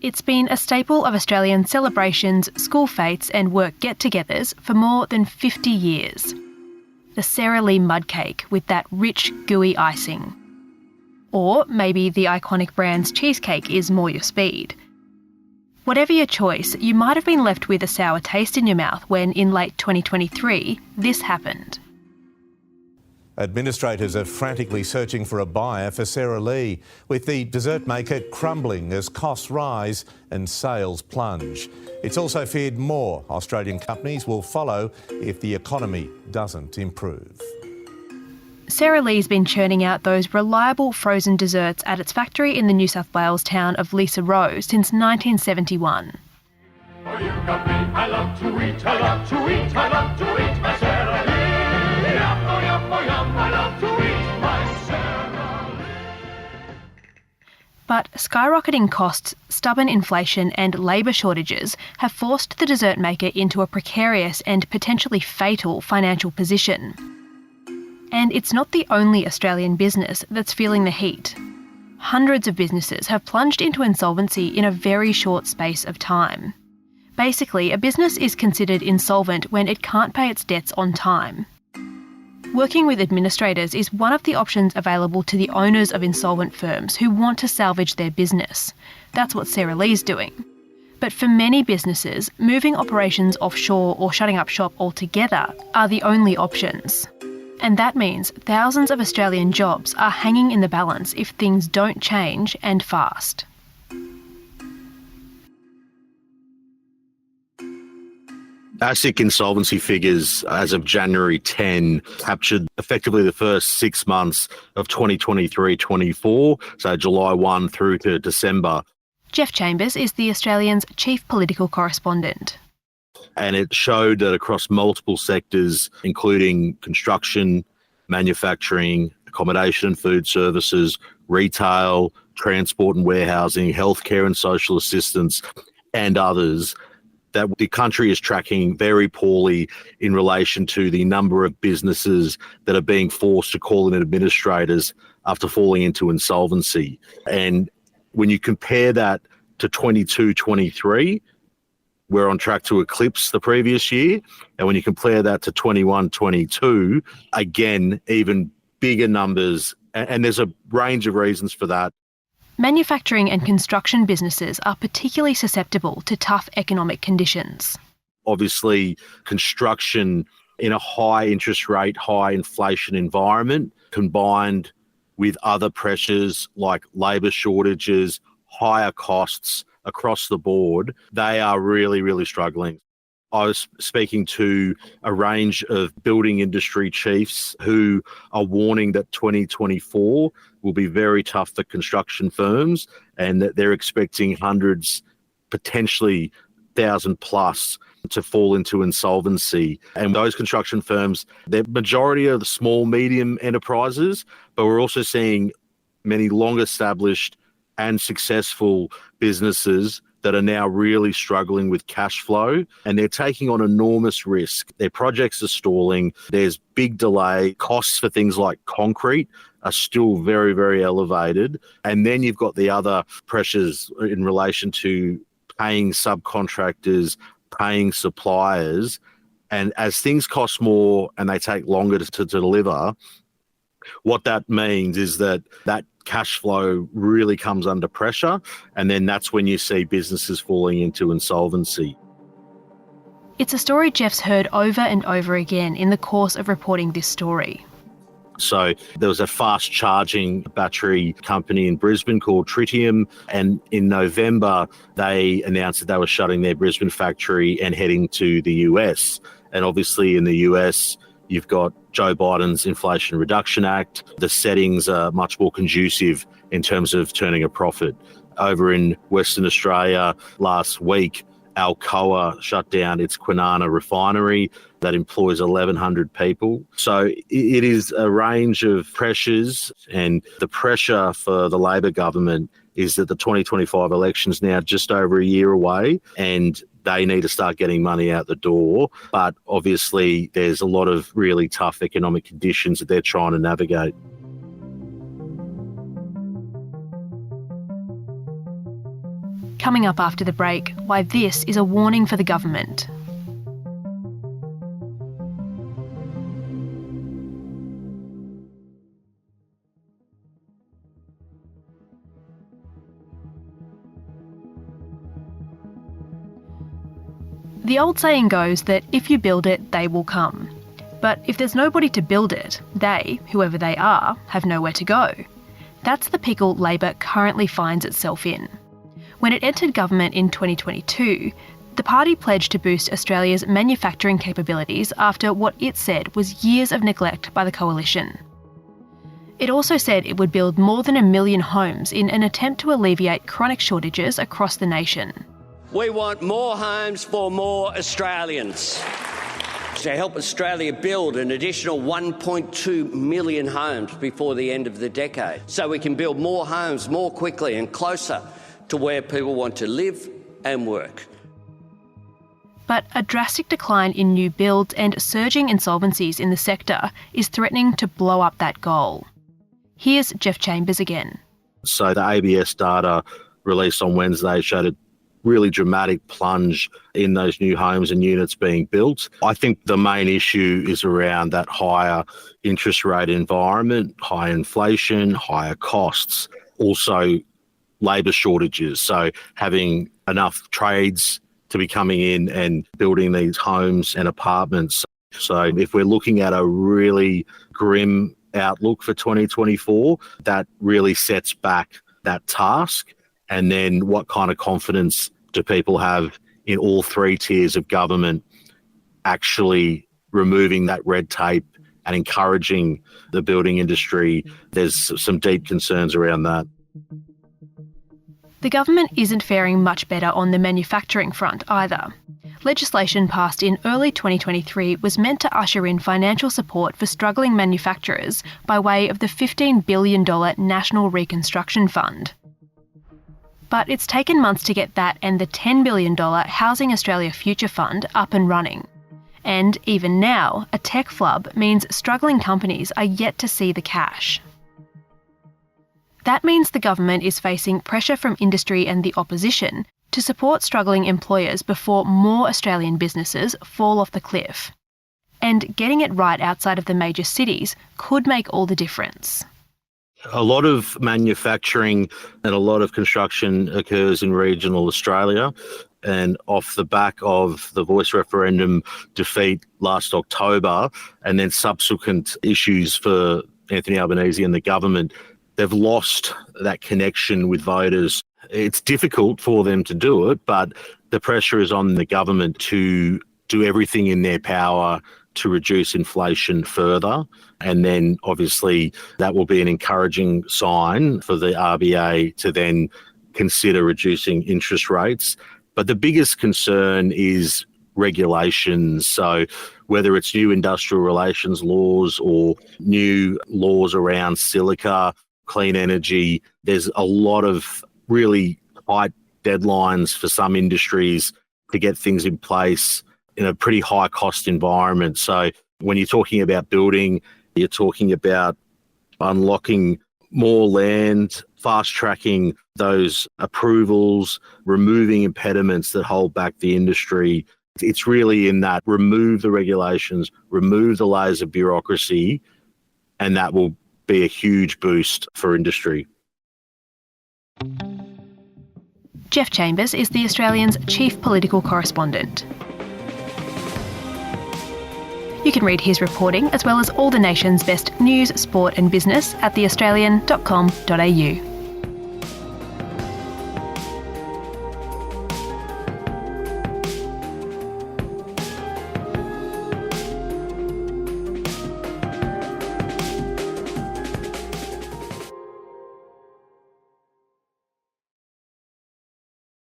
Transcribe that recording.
It's been a staple of Australian celebrations, school fetes and work get-togethers for more than 50 years. The Sara Lee mud cake with that rich, gooey icing. Or maybe the iconic brand's cheesecake is more your speed. Whatever your choice, you might have been left with a sour taste in your mouth when, in late 2023, this happened. Administrators are frantically searching for a buyer for Sara Lee, with the dessert maker crumbling as costs rise and sales plunge. It's also feared more Australian companies will follow if the economy doesn't improve. Sara Lee's been churning out those reliable frozen desserts at its factory in the New South Wales town of Lisa Row since 1971. Oh, you got me. I love to eat, I love to eat, I love to eat my Sara Lee. Yum, oh, yum, oh, yum, I love to eat my Sara Lee. But skyrocketing costs, stubborn inflation and labour shortages have forced the dessert maker into a precarious and potentially fatal financial position. And it's not the only Australian business that's feeling the heat. Hundreds of businesses have plunged into insolvency in a very short space of time. Basically, a business is considered insolvent when it can't pay its debts on time. Working with administrators is one of the options available to the owners of insolvent firms who want to salvage their business. That's what Sara Lee's doing. But for many businesses, moving operations offshore or shutting up shop altogether are the only options. And that means thousands of Australian jobs are hanging in the balance if things don't change, and fast. ASIC insolvency figures as of January 10 captured effectively the first 6 months of 2023-24, so July 1 through to December. Jeff Chambers is the Australian's chief political correspondent. And it showed that across multiple sectors, including construction, manufacturing, accommodation and food services, retail, transport and warehousing, healthcare and social assistance, and others, that the country is tracking very poorly in relation to the number of businesses that are being forced to call in administrators after falling into insolvency. And when you compare that to 22-23, we're on track to eclipse the previous year. And when you compare that to 21-22, again, even bigger numbers. And there's a range of reasons for that. Manufacturing and construction businesses are particularly susceptible to tough economic conditions. Obviously, construction in a high interest rate, high inflation environment, combined with other pressures like labour shortages, higher costs across the board, they are really, really struggling. I was speaking to a range of building industry chiefs who are warning that 2024 will be very tough for construction firms and that they're expecting hundreds, potentially 1,000 plus, to fall into insolvency. And those construction firms, the majority are the small, medium enterprises, but we're also seeing many long-established and successful businesses that are now really struggling with cash flow, and they're taking on enormous risk. Their projects are stalling. There's big delay. Costs for things like concrete are still very, very elevated. And then you've got the other pressures in relation to paying subcontractors, paying suppliers. And as things cost more and they take longer to deliver, what that means is that cash flow really comes under pressure, and then that's when you see businesses falling into insolvency. It's a story Jeff's heard over and over again in the course of reporting this story. So there was a fast charging battery company in Brisbane called Tritium, and in November they announced that they were shutting their Brisbane factory and heading to the US. And obviously in the US, you've got Joe Biden's Inflation Reduction Act. The settings are much more conducive in terms of turning a profit. Over in Western Australia last week, Alcoa shut down its Kwinana refinery that employs 1,100 people. So it is a range of pressures, and the pressure for the Labor government is that the 2025 election's now just over a year away, and they need to start getting money out the door. But obviously there's a lot of really tough economic conditions that they're trying to navigate. Coming up after the break, why this is a warning for the government. The old saying goes that if you build it, they will come. But if there's nobody to build it, they, whoever they are, have nowhere to go. That's the pickle Labor currently finds itself in. When it entered government in 2022, the party pledged to boost Australia's manufacturing capabilities after what it said was years of neglect by the coalition. It also said it would build more than 1 million homes in an attempt to alleviate chronic shortages across the nation. We want more homes for more Australians. To help Australia build an additional 1.2 million homes before the end of the decade, so we can build more homes more quickly and closer to where people want to live and work. But a drastic decline in new builds and surging insolvencies in the sector is threatening to blow up that goal. Here's Jeff Chambers again. So the ABS data released on Wednesday showed a really dramatic plunge in those new homes and units being built. I think the main issue is around that higher interest rate environment, high inflation, higher costs, also labour shortages. So having enough trades to be coming in and building these homes and apartments. So if we're looking at a really grim outlook for 2024, that really sets back that task. And then what kind of confidence do people have in all three tiers of government actually removing that red tape and encouraging the building industry? There's some deep concerns around that. The government isn't faring much better on the manufacturing front either. Legislation passed in early 2023 was meant to usher in financial support for struggling manufacturers by way of the $15 billion National Reconstruction Fund. But it's taken months to get that and the $10 billion Housing Australia Future Fund up and running. And even now, a tech flub means struggling companies are yet to see the cash. That means the government is facing pressure from industry and the opposition to support struggling employers before more Australian businesses fall off the cliff. And getting it right outside of the major cities could make all the difference. A lot of manufacturing and a lot of construction occurs in regional Australia, and off the back of the Voice referendum defeat last October and then subsequent issues for Anthony Albanese and the government, they've lost that connection with voters. It's difficult for them to do it, but the pressure is on the government to do everything in their power to reduce inflation further. And then obviously that will be an encouraging sign for the RBA to then consider reducing interest rates. But the biggest concern is regulations. So whether it's new industrial relations laws or new laws around silica, clean energy, there's a lot of really tight deadlines for some industries to get things in place in a pretty high cost environment. So when you're talking about building, you're talking about unlocking more land, fast tracking those approvals, removing impediments that hold back the industry. It's really in that remove the regulations, remove the layers of bureaucracy, and that will be a huge boost for industry. Jeff Chambers is The Australian's chief political correspondent. You can read his reporting as well as all the nation's best news, sport and business at theaustralian.com.au.